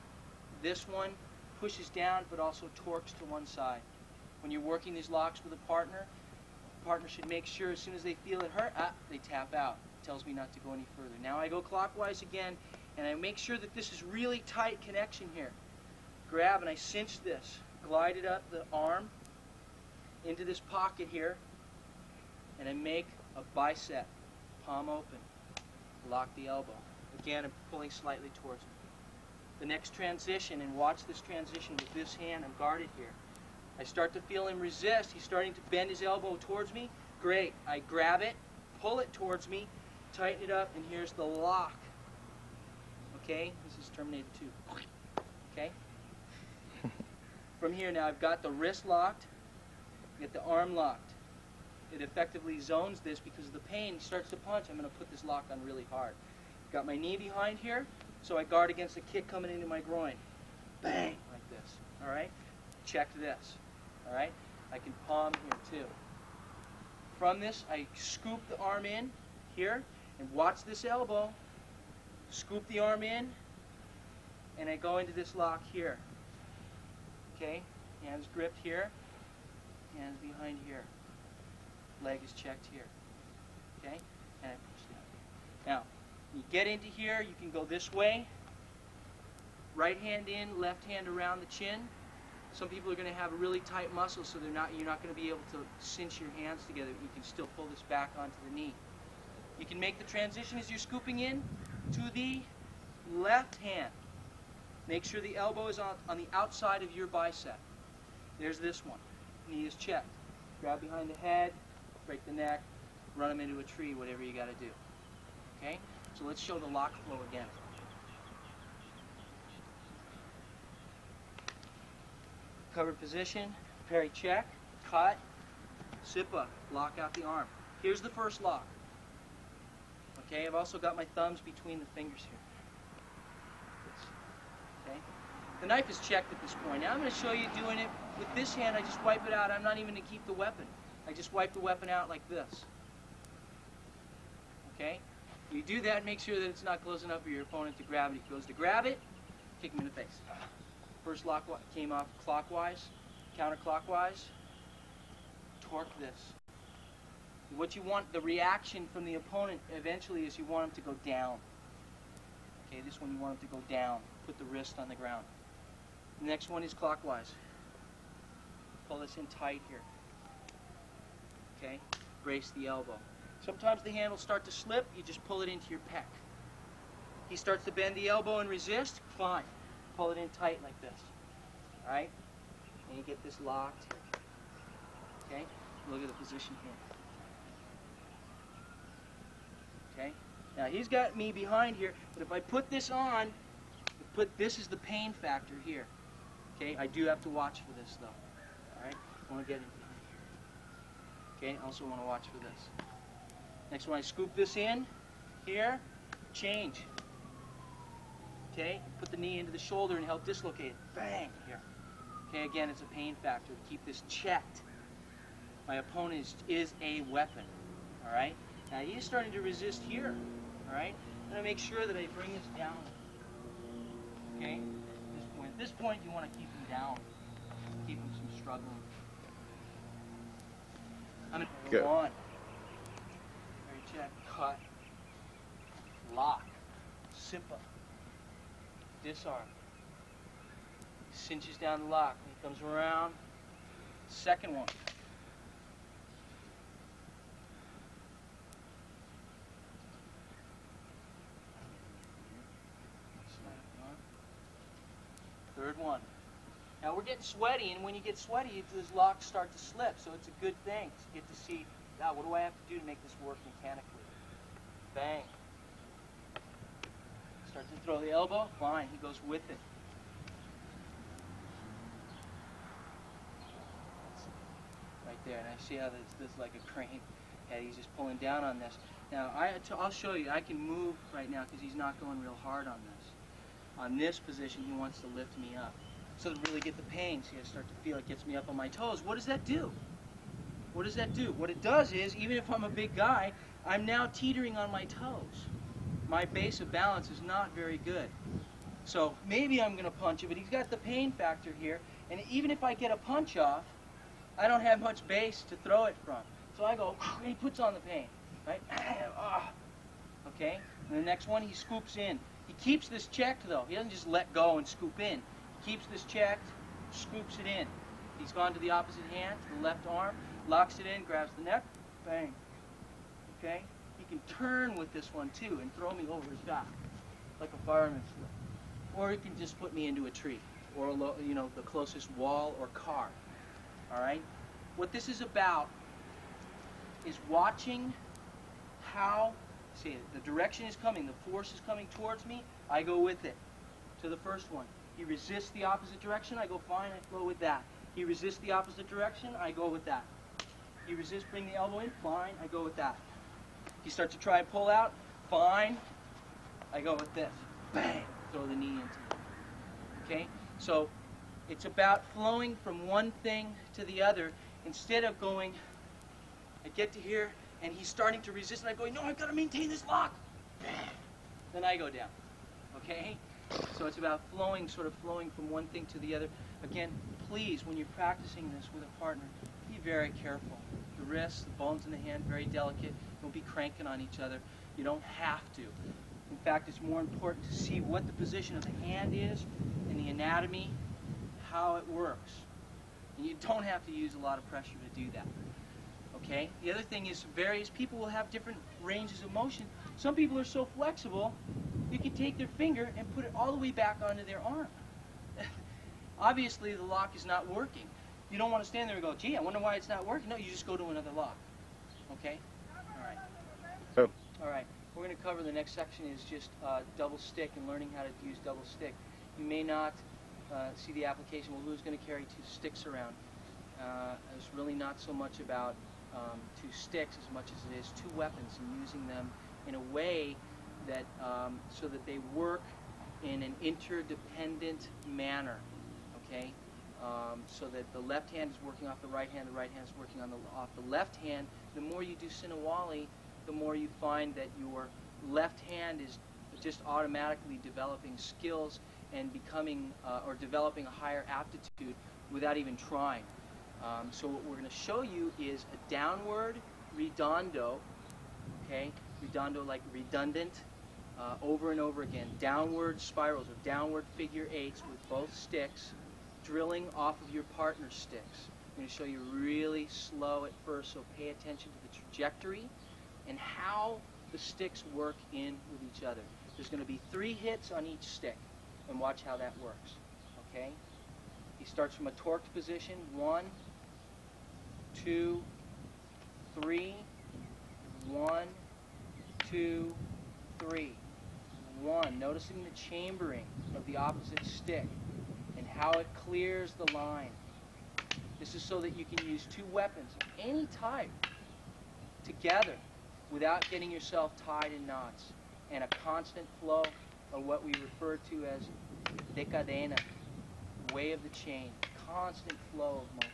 This one pushes down but also torques to one side. When you're working these locks with a partner, the partner should make sure as soon as they feel it hurt, they tap out. It tells me not to go any further. Now I go clockwise again, and I make sure that this is really tight connection here. Grab and I cinch this. Glide it up the arm into this pocket here, and I make a bicep, palm open, lock the elbow. Again, I'm pulling slightly towards me. The next transition, and watch this transition with this hand, I'm guarded here. I start to feel him resist. He's starting to bend his elbow towards me. Great. I grab it, pull it towards me, tighten it up, and here's the lock. Okay? This is Terminator 2. Okay? From here now, I've got the wrist locked, get the arm locked. It effectively zones this because of the pain. He starts to punch. I'm going to put this lock on really hard. Got my knee behind here, so I guard against a kick coming into my groin. Bang, like this. All right? Check this. All right? I can palm here too. From this, I scoop the arm in here, and watch this elbow. Scoop the arm in, and I go into this lock here. Okay? Hands gripped here. Hands behind here. Leg is checked here. Okay? And I push down. Now, you get into here, you can go this way. Right hand in, left hand around the chin. Some people are going to have a really tight muscle, so you're not going to be able to cinch your hands together. You can still pull this back onto the knee. You can make the transition as you're scooping in to the left hand. Make sure the elbow is on the outside of your bicep. There's this one. Knee is checked. Grab behind the head, break the neck, run them into a tree, whatever you got to do. Okay? So let's show the lock flow again. Covered position, parry check, cut, sippa, lock out the arm. Here's the first lock. Okay, I've also got my thumbs between the fingers here. Okay? The knife is checked at this point. Now I'm going to show you doing it with this hand. I just wipe it out. I'm not even going to keep the weapon. I just wipe the weapon out like this. Okay? You do that, make sure that it's not close enough for your opponent to grab it. If he goes to grab it, kick him in the face. First lock came off clockwise, counterclockwise. Torque this. What you want, the reaction from the opponent eventually is you want him to go down. Okay, this one you want him to go down. Put the wrist on the ground. The next one is clockwise. Pull this in tight here. Okay, brace the elbow. Sometimes the hand will start to slip, you just pull it into your pec. He starts to bend the elbow and resist, fine. Pull it in tight like this. Alright? And you get this locked. Okay? Look at the position here. Okay? Now he's got me behind here, but if I put this on, this is the pain factor here. Okay? I do have to watch for this though. Alright? I want to get in behind here. Okay? I also want to watch for this. Next one, I scoop this in, here, change. Okay, put the knee into the shoulder and help dislocate it. Bang, here. Okay, again, it's a pain factor to keep this checked. My opponent is a weapon, all right? Now, he's starting to resist here, all right? I'm going to make sure that I bring this down. Okay, at this point, you want to keep him down. Keep him from struggling. I'm going to go on. Check, cut, lock, sippa, disarm. Cinches down the lock. He comes around. Second one. Third one. Now we're getting sweaty, and when you get sweaty, those locks start to slip, so it's a good thing to get to see, now what do I have to do to make this work mechanically? Bang. Start to throw the elbow, fine, he goes with it. Right there, and I see how this is like a crane. Yeah, he's just pulling down on this. Now, I'll show you, I can move right now because he's not going real hard on this. On this position, he wants to lift me up. So to really get the pain, see, I start to feel it gets me up on my toes. What does that do? What does that do? What it does is, even if I'm a big guy, I'm now teetering on my toes. My base of balance is not very good. So maybe I'm going to punch it, but he's got the pain factor here. And even if I get a punch off, I don't have much base to throw it from. So I go, and he puts on the pain. Right? Okay? And the next one, he scoops in. He keeps this checked, though. He doesn't just let go and scoop in. He keeps this checked, scoops it in. He's gone to the opposite hand, to the left arm, locks it in, grabs the neck, bang. Okay? He can turn with this one, too, and throw me over his back, like a fireman would. Or he can just put me into a tree, or the closest wall or car. All right? What this is about is watching how, see, the direction is coming, the force is coming towards me, I go with it. To the first one. He resists the opposite direction, I go fine, I flow with that. He resists the opposite direction, I go with that. He resists, bring the elbow in, fine, I go with that. He starts to try and pull out, fine, I go with this. Bang, throw the knee into it. Okay? So it's about flowing from one thing to the other instead of going, I get to here and he's starting to resist and I go, no, I've got to maintain this lock. Bang. Then I go down. Okay? So it's about flowing, sort of flowing from one thing to the other. Again, please, when you're practicing this with a partner, be very careful. The wrists, the bones in the hand, very delicate. Don't be cranking on each other. You don't have to. In fact, it's more important to see what the position of the hand is and the anatomy, how it works. And you don't have to use a lot of pressure to do that. Okay? The other thing is various people will have different ranges of motion. Some people are so flexible, you can take their finger and put it all the way back onto their arm. Obviously, the lock is not working. You don't want to stand there and go, gee, I wonder why it's not working. No, you just go to another lock. Okay? All right. Oh. All right. We're going to cover the next section is just double stick and learning how to use double stick. You may not see the application. Well, who's going to carry two sticks around? It's really not so much about two sticks as much as it is two weapons and using them in a way that so that they work in an interdependent manner, okay? So that the left hand is working off the right hand is working off the left hand. The more you do Sinawali, the more you find that your left hand is just automatically developing skills and becoming or developing a higher aptitude without even trying. So what we're going to show you is a downward redondo, okay? Redondo like redundant, over and over again. Downward spirals or downward figure eights with both sticks, drilling off of your partner's sticks. I'm going to show you really slow at first, so pay attention to the trajectory and how the sticks work in with each other. There's going to be 3 hits on each stick, and watch how that works, okay? He starts from a torqued position, 1, 2, 3, 1, 2, 3, 1. Noticing the chambering of the opposite stick and how it clears the line. This is so that you can use 2 weapons of any type together without getting yourself tied in knots, and a constant flow of what we refer to as decadena, way of the chain, constant flow of motion.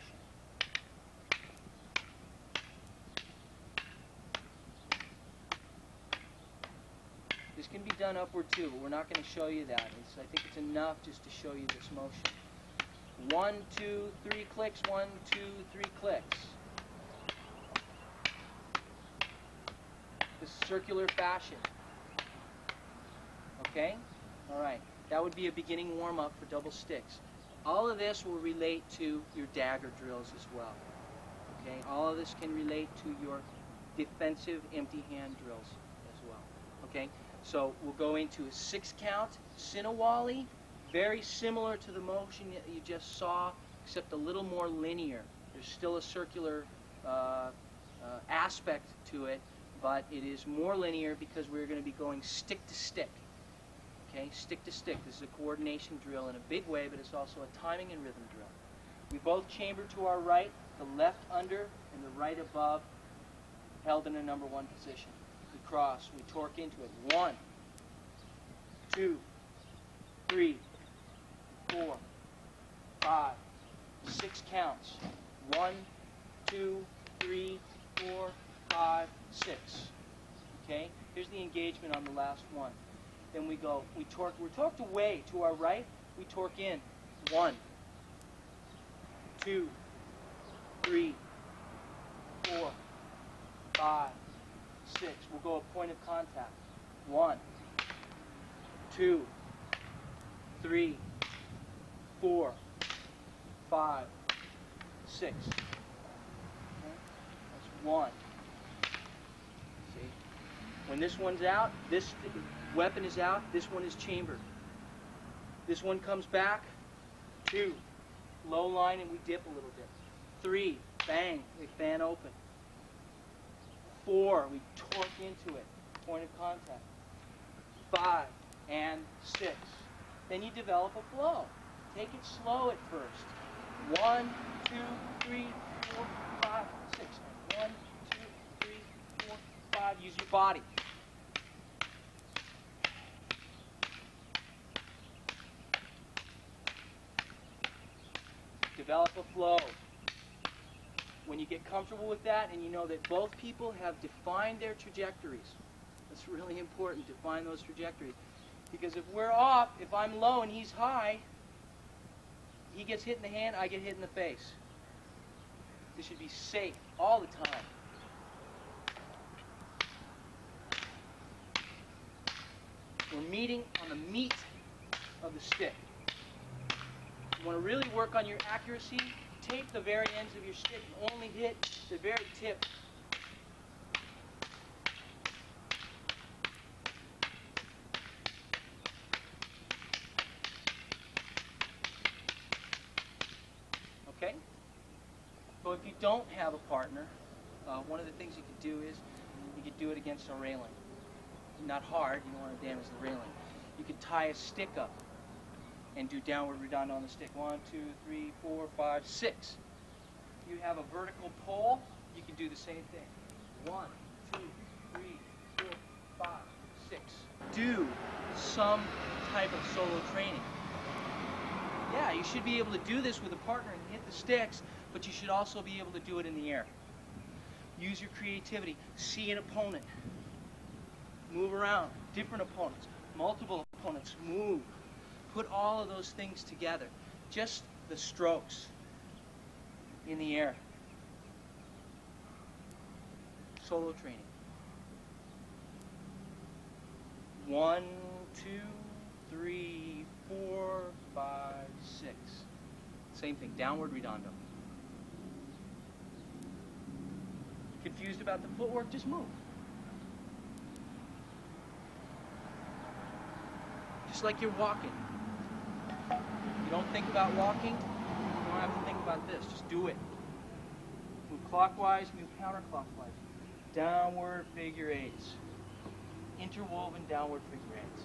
This can be done upward too, but we're not going to show you that. I think it's enough just to show you this motion. 1, 2, 3 clicks, 1, 2, 3 clicks. This circular fashion. Okay? Alright. That would be a beginning warm-up for double sticks. All of this will relate to your dagger drills as well. Okay? All of this can relate to your defensive empty hand drills as well. Okay? So we'll go into a 6-count Sinawali, very similar to the motion that you just saw, except a little more linear. There's still a circular aspect to it, but it is more linear because we're going to be going stick to stick. Okay, stick to stick. This is a coordination drill in a big way, but it's also a timing and rhythm drill. We both chamber to our right, the left under and the right above, held in a number 1 position. We cross, we torque into it. 1, 2, 3, 4, 5, 6 counts. 1, 2, 3, 4, 5, 6. Okay? Here's the engagement on the last one. Then we go, we're torqued away to our right, we torque in. 1, 2, 3, 4, 5, 6. We'll go a point of contact. 1, 2, 3, 4, 5, 6. Okay? That's 1. See? When this one's out, this weapon is out, this one is chambered. This one comes back. 2, low line, and we dip a little bit. 3, bang, we fan open. 4, we torque into it, point of contact. 5 and 6. Then you develop a flow. Take it slow at first. 1, 2, 3, 4, 5, 6. 1, 2, 3, 4, 5. Use your body. Develop a flow. When you get comfortable with that and you know that both people have defined their trajectories, that's really important, define those trajectories. Because if we're off, if I'm low and he's high, he gets hit in the hand, I get hit in the face. This should be safe all the time. We're meeting on the meat of the stick. You want to really work on your accuracy, tape the very ends of your stick and only hit the very tip. Okay? So if you don't have a partner, one of the things you could do is you could do it against a railing. Not hard, you don't want to damage the railing. You could tie a stick up and do downward redondo on the stick. 1, 2, 3, 4, 5, 6. You have a vertical pole, you can do the same thing. 1, 2, 3, 4, 5, 6. sticks. Do some type of solo training. Yeah, you should be able to do this with a partner and hit the sticks, but you should also be able to do it in the air. Use your creativity. See an opponent. Move around. Different opponents. Multiple opponents. Move. Put all of those things together. Just the strokes in the air. Solo training. 1, 2, 3, 4, 5, 6. Same thing, downward redondo. Confused about the footwork? Just move. Just like you're walking. You don't think about walking, you don't have to think about this. Just do it. Move clockwise, move counterclockwise. Downward figure eights. Interwoven downward figure eights.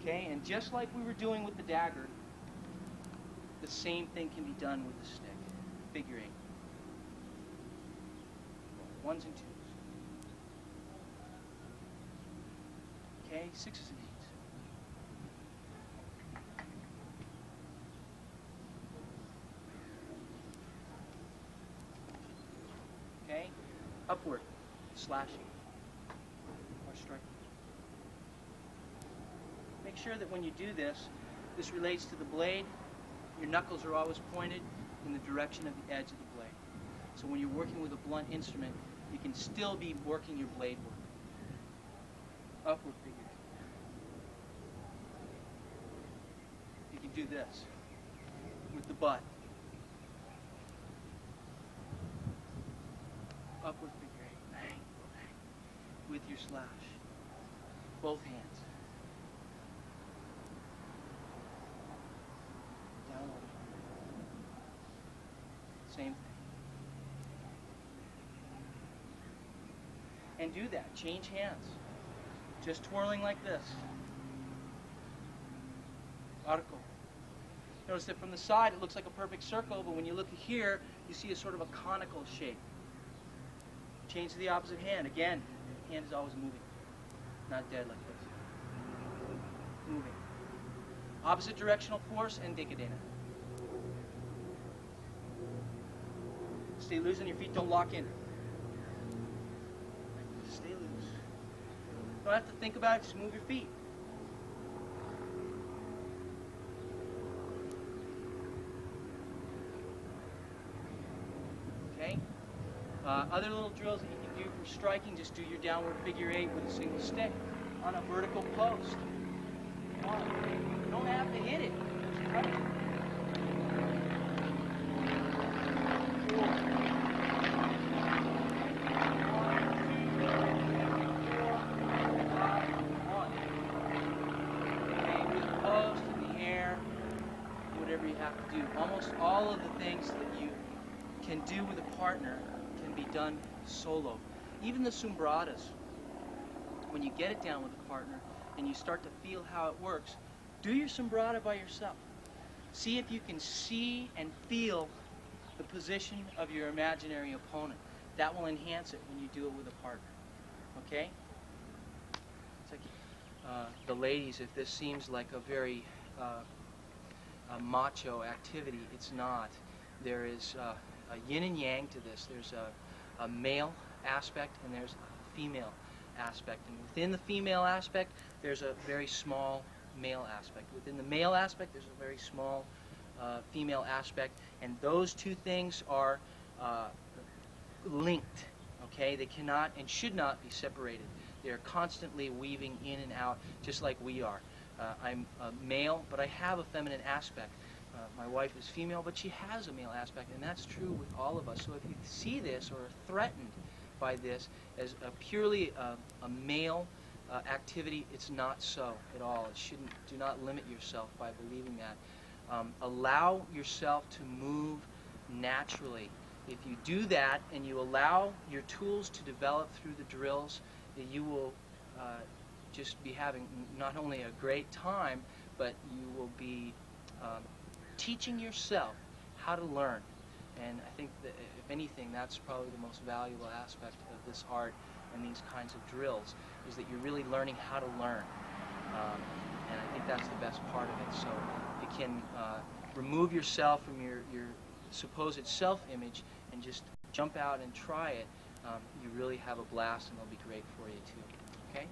Okay, and just like we were doing with the dagger, the same thing can be done with the stick. Figure eight. Ones and twos. Okay, sixes and eights. Okay, upward, slashing, or striking. Make sure that when you do this, this relates to the blade. Your knuckles are always pointed in the direction of the edge of the blade. So when you're working with a blunt instrument, you can still be working your blade work. Upward figure eight. You can do this with the butt. Upward figure eight. Bang, bang. With your slash. Both hands. Downward. Same thing. And do that. Change hands. Just twirling like this. Arco. Notice that from the side it looks like a perfect circle, but when you look here, you see a sort of a conical shape. Change to the opposite hand. Again, hand is always moving. Not dead like this. Moving. Opposite directional force and decadena. Stay loose on your feet, don't lock in. Stay loose. Don't have to think about it, just move your feet. Okay? Other little drills that you can do for striking, just do your downward figure eight with a single stick on a vertical post. Come on. You don't have to hit it. Just cut it. 4. 1. Okay, with the post in the air, whatever you have to do. Almost all of the things that you can do with a partner can be done solo. Even the sombratas, when you get it down with a partner and you start to feel how it works, do your sombrata by yourself. See if you can see and feel the position of your imaginary opponent. That will enhance it when you do it with a partner. Okay? It's like, the ladies, if this seems like a very a macho activity, it's not. There is a yin and yang to this. There's a male aspect and there's a female aspect. And within the female aspect, there's a very small male aspect. Within the male aspect, there's a very small female aspect. And those two things are linked. Okay? They cannot and should not be separated. They're constantly weaving in and out, just like we are. I'm a male, but I have a feminine aspect. My wife is female, but she has a male aspect, and that's true with all of us. So if you see this or are threatened by this as a purely a male activity, it's not so at all. It shouldn't. Do not limit yourself by believing that. Allow yourself to move naturally. If you do that and you allow your tools to develop through the drills, you will just be having not only a great time, but you will be teaching yourself how to learn. And I think that, if anything, that's probably the most valuable aspect of this art and these kinds of drills, is that you're really learning how to learn. And I think that's the best part of it. So it can remove yourself from your supposed self-image and just jump out and try it. You really have a blast, and it'll be great for you too. Okay?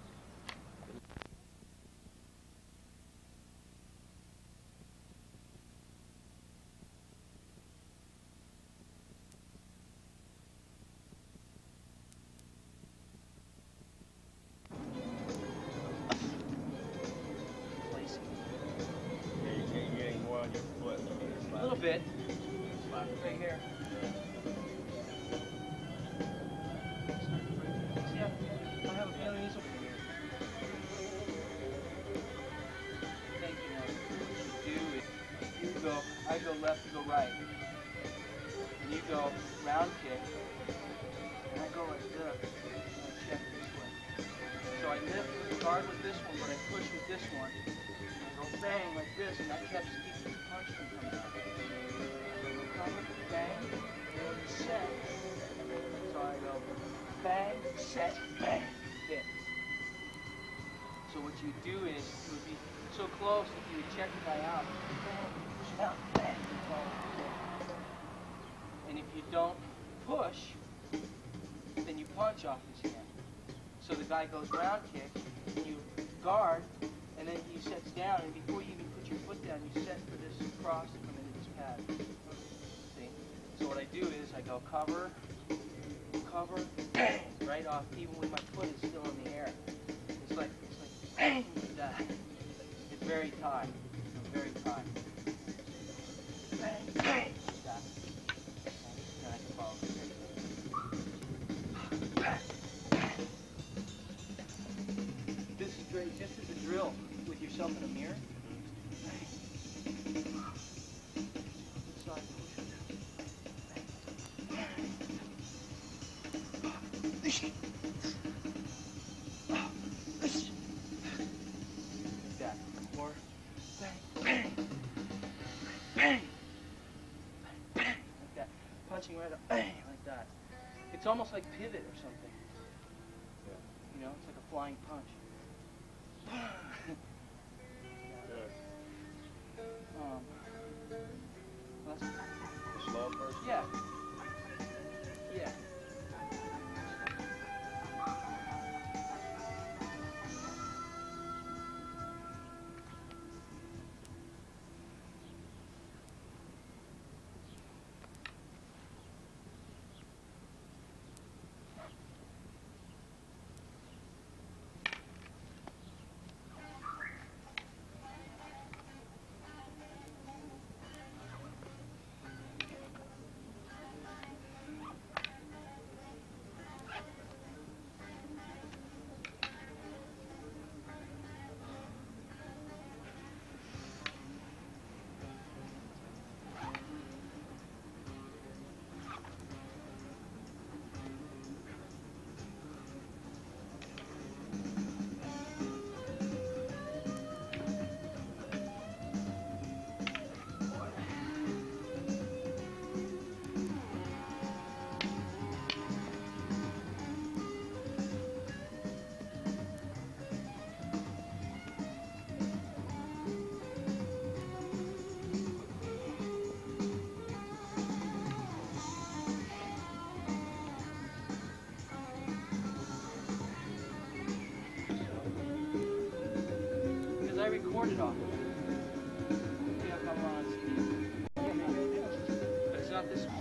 Yeah, you can't get any more on your foot. A little bit. Right here. See, I have a feeling he's over here. Thank you. Now, what you do is you go, I go left, you go right. And you go round kick. And I go like this. And I check this way. So I lift with the guard with this one, but I push with this one. And I go bang like this, and that keeps the punch from coming out. Bang, set. So I go bang, set, bang, hit. So what you do is, it would be so close that you would check the guy out. Bang, push out, bang, hit. And if you don't push, then you punch off his hand. So the guy goes round kick, you guard, and then he sets down, and before you even put your foot down, you set for this cross to come into this pad. So what I do is I go cover, bang, right off, even when my foot is still in the air. It's like bang, like that. It's very tight, very tight. Bang, bang, like that. And I can follow this is great, just as a drill with yourself in a mirror. Punching right up, bang, like that. It's almost like pivot or something. Yeah. You know, it's like a flying punch. Slow first? Yeah. Yeah. I recorded off of it. See how come on speed. But it's not this one.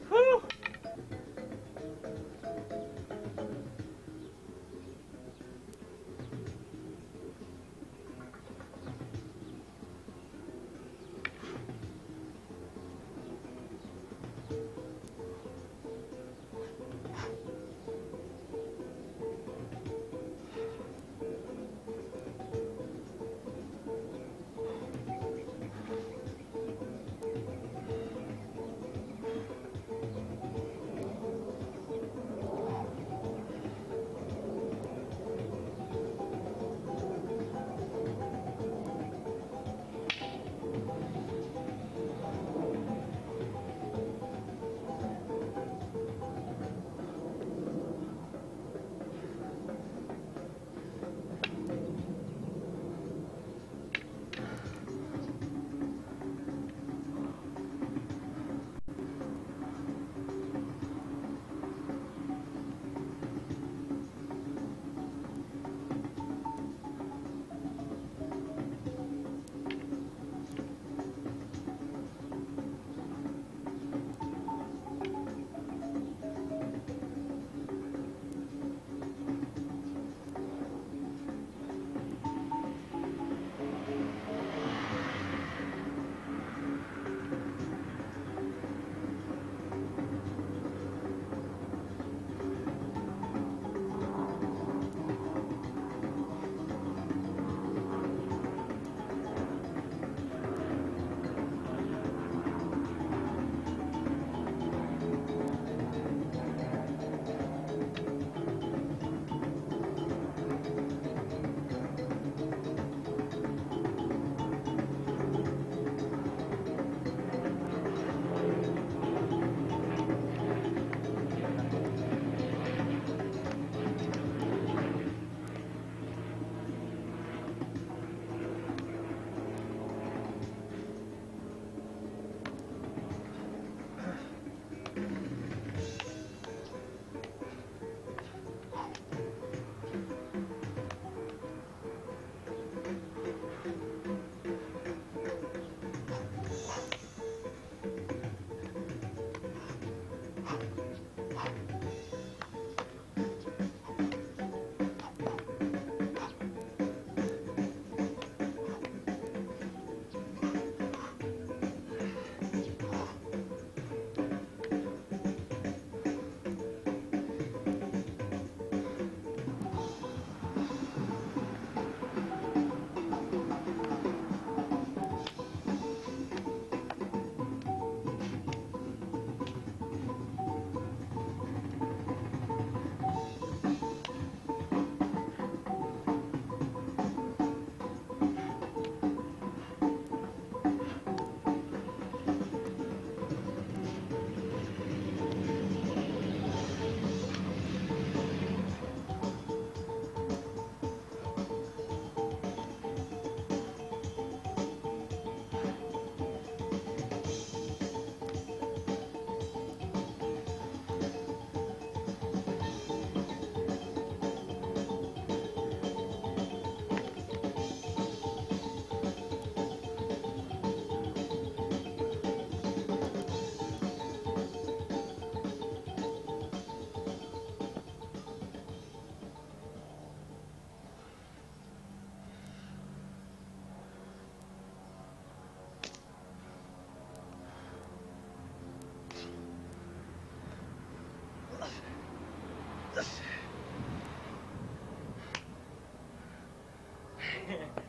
Whew. Hehehe